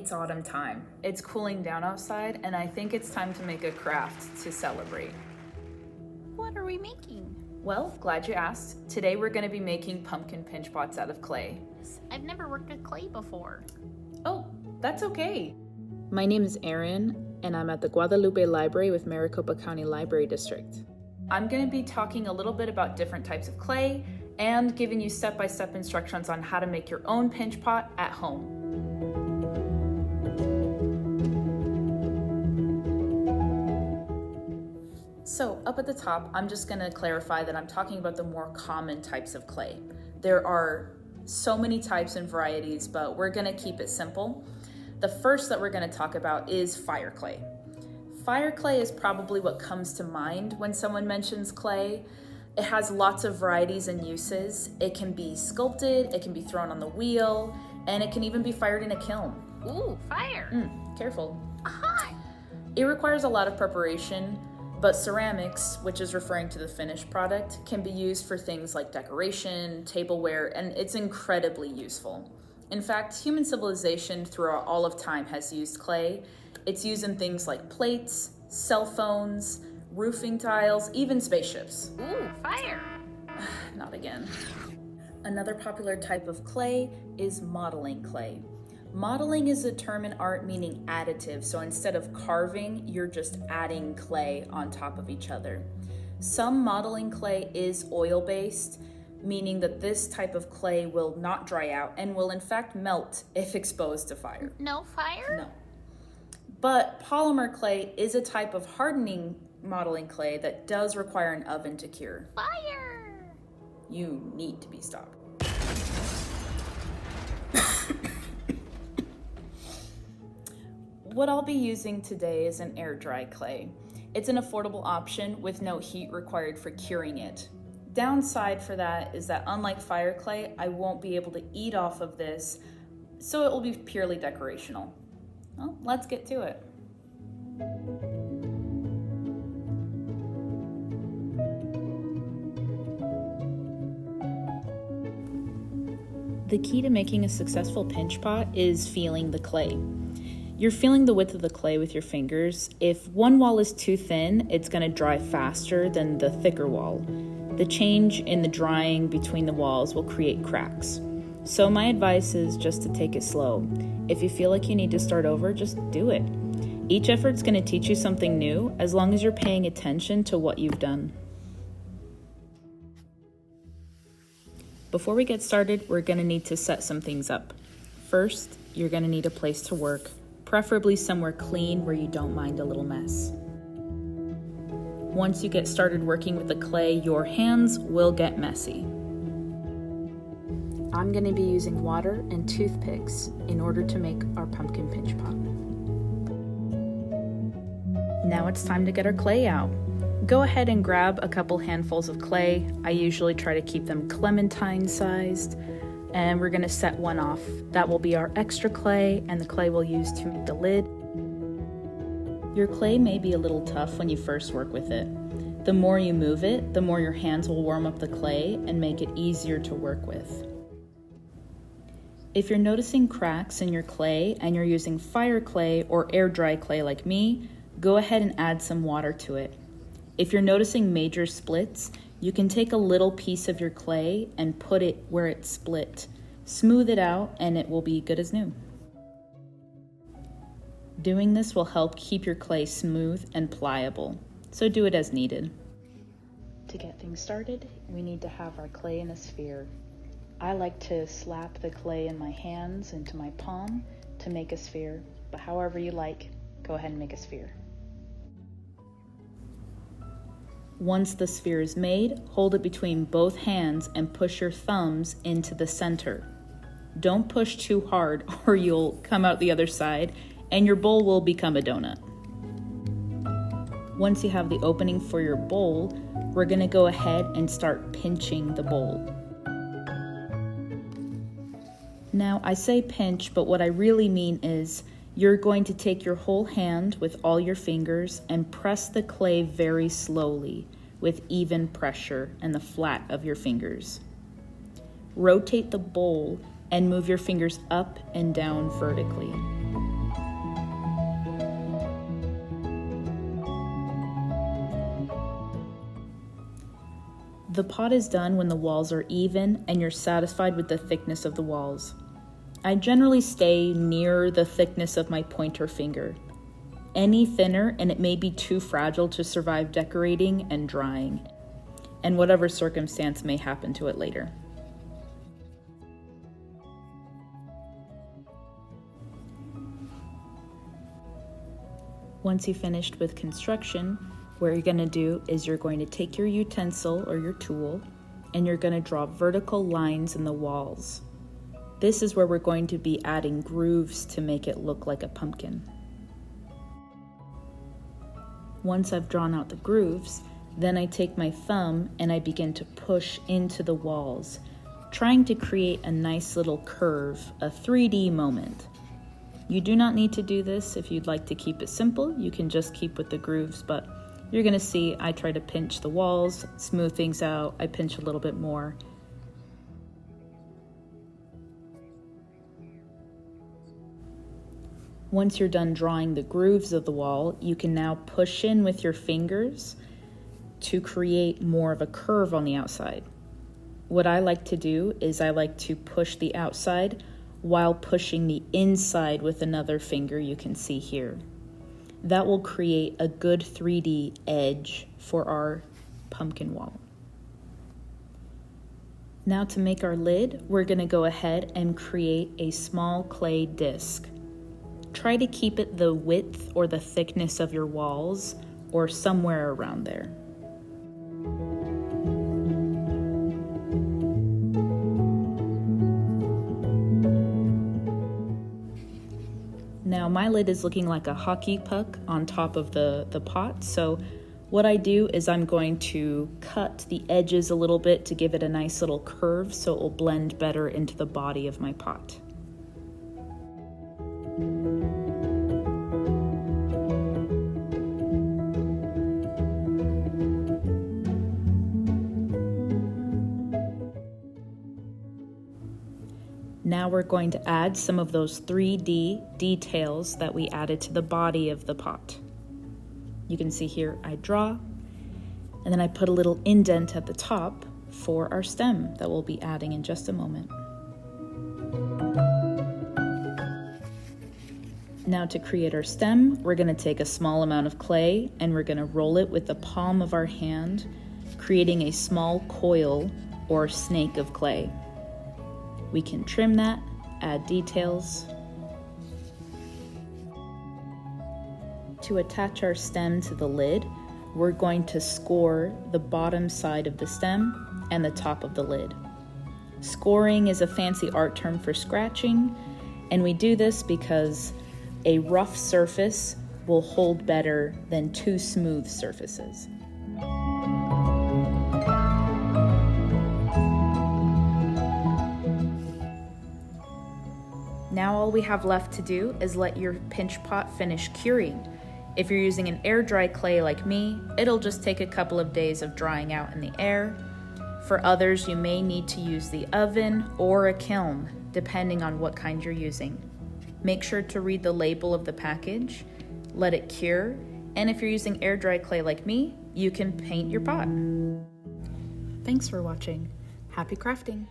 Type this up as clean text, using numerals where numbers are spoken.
It's autumn time. It's cooling down outside, and I think it's time to make a craft to celebrate. What are we making? Well, glad you asked. Today we're going to be making pumpkin pinch pots out of clay. I've never worked with clay before. Oh, that's okay. My name is Erin, and I'm at the Guadalupe Library with Maricopa County Library District. I'm going to be talking a little bit about different types of clay and giving you step-by-step instructions on how to make your own pinch pot at home. So up at the top, I'm just going to clarify that I'm talking about the more common types of clay. There are so many types and varieties, but we're going to keep it simple. The first that we're going to talk about is fire clay. Fire clay is probably what comes to mind when someone mentions clay. It has lots of varieties and uses. It can be sculpted, it can be thrown on the wheel, and it can even be fired in a kiln. Ooh, fire! Careful. Hot! It requires a lot of preparation, but ceramics, which is referring to the finished product, can be used for things like decoration, tableware, and it's incredibly useful. In fact, human civilization throughout all of time has used clay. It's used in things like plates, cell phones, roofing tiles, even spaceships. Ooh, fire! Not again. Another popular type of clay is modeling clay. Modeling is a term in art meaning additive, so instead of carving, you're just adding clay on top of each other. Some modeling clay is oil-based, meaning that this type of clay will not dry out and will in fact melt if exposed to fire. No fire? No. But polymer clay is a type of hardening modeling clay that does require an oven to cure. Fire! You need to be stopped. What I'll be using today is an air dry clay. It's an affordable option with no heat required for curing it. Downside for that is that unlike fire clay, I won't be able to eat off of this, so it will be purely decorational. Well, let's get to it. The key to making a successful pinch pot is feeling the clay. You're feeling the width of the clay with your fingers. If one wall is too thin, it's going to dry faster than the thicker wall. The change in the drying between the walls will create cracks. So my advice is just to take it slow. If you feel like you need to start over, just do it. Each effort's going to teach you something new as long as you're paying attention to what you've done. Before we get started, we're going to need to set some things up. First, you're going to need a place to work, preferably somewhere clean where you don't mind a little mess. Once you get started working with the clay, your hands will get messy. I'm going to be using water and toothpicks in order to make our pumpkin pinch pot. Now it's time to get our clay out. Go ahead and grab a couple handfuls of clay. I usually try to keep them clementine sized, and we're going to set one off. That will be our extra clay, and the clay we'll use to make the lid. Your clay may be a little tough when you first work with it. The more you move it, the more your hands will warm up the clay and make it easier to work with. If you're noticing cracks in your clay and you're using fire clay or air dry clay like me, go ahead and add some water to it. If you're noticing major splits, you can take a little piece of your clay and put it where it's split. Smooth it out and it will be good as new. Doing this will help keep your clay smooth and pliable, so do it as needed. To get things started, we need to have our clay in a sphere. I like to slap the clay in my hands into my palm to make a sphere, but however you like, go ahead and make a sphere. Once the sphere is made, hold it between both hands and push your thumbs into the center. Don't push too hard or you'll come out the other side and your bowl will become a donut. Once you have the opening for your bowl, we're going to go ahead and start pinching the bowl. Now, I say pinch, but what I really mean is you're going to take your whole hand with all your fingers and press the clay very slowly with even pressure and the flat of your fingers. Rotate the bowl and move your fingers up and down vertically. The pot is done when the walls are even and you're satisfied with the thickness of the walls. I generally stay near the thickness of my pointer finger. Any thinner and it may be too fragile to survive decorating and drying, and whatever circumstance may happen to it later. Once you've finished with construction, what you're going to do is you're going to take your utensil or your tool and you're going to draw vertical lines in the walls. This is where we're going to be adding grooves to make it look like a pumpkin. Once I've drawn out the grooves, then I take my thumb and I begin to push into the walls, trying to create a nice little curve, a 3D moment. You do not need to do this. If you'd like to keep it simple, you can just keep with the grooves, but you're gonna see I try to pinch the walls, smooth things out, I pinch a little bit more. Once you're done drawing the grooves of the wall, you can now push in with your fingers to create more of a curve on the outside. What I like to do is I like to push the outside while pushing the inside with another finger you can see here. That will create a good 3D edge for our pumpkin wall. Now to make our lid, we're going to go ahead and create a small clay disc. Try to keep it the width or the thickness of your walls or somewhere around there. Now my lid is looking like a hockey puck on top of the pot, so what I do is I'm going to cut the edges a little bit to give it a nice little curve so it will blend better into the body of my pot. Now we're going to add some of those 3D details that we added to the body of the pot. You can see here I draw, and then I put a little indent at the top for our stem that we'll be adding in just a moment. Now to create our stem, we're going to take a small amount of clay and we're going to roll it with the palm of our hand, creating a small coil or snake of clay. We can trim that, add details. To attach our stem to the lid, we're going to score the bottom side of the stem and the top of the lid. Scoring is a fancy art term for scratching, and we do this because a rough surface will hold better than two smooth surfaces. Now all we have left to do is let your pinch pot finish curing. If you're using an air dry clay like me, it'll just take a couple of days of drying out in the air. For others, you may need to use the oven or a kiln, depending on what kind you're using. Make sure to read the label of the package, let it cure, and if you're using air dry clay like me, you can paint your pot. Thanks for watching. Happy crafting!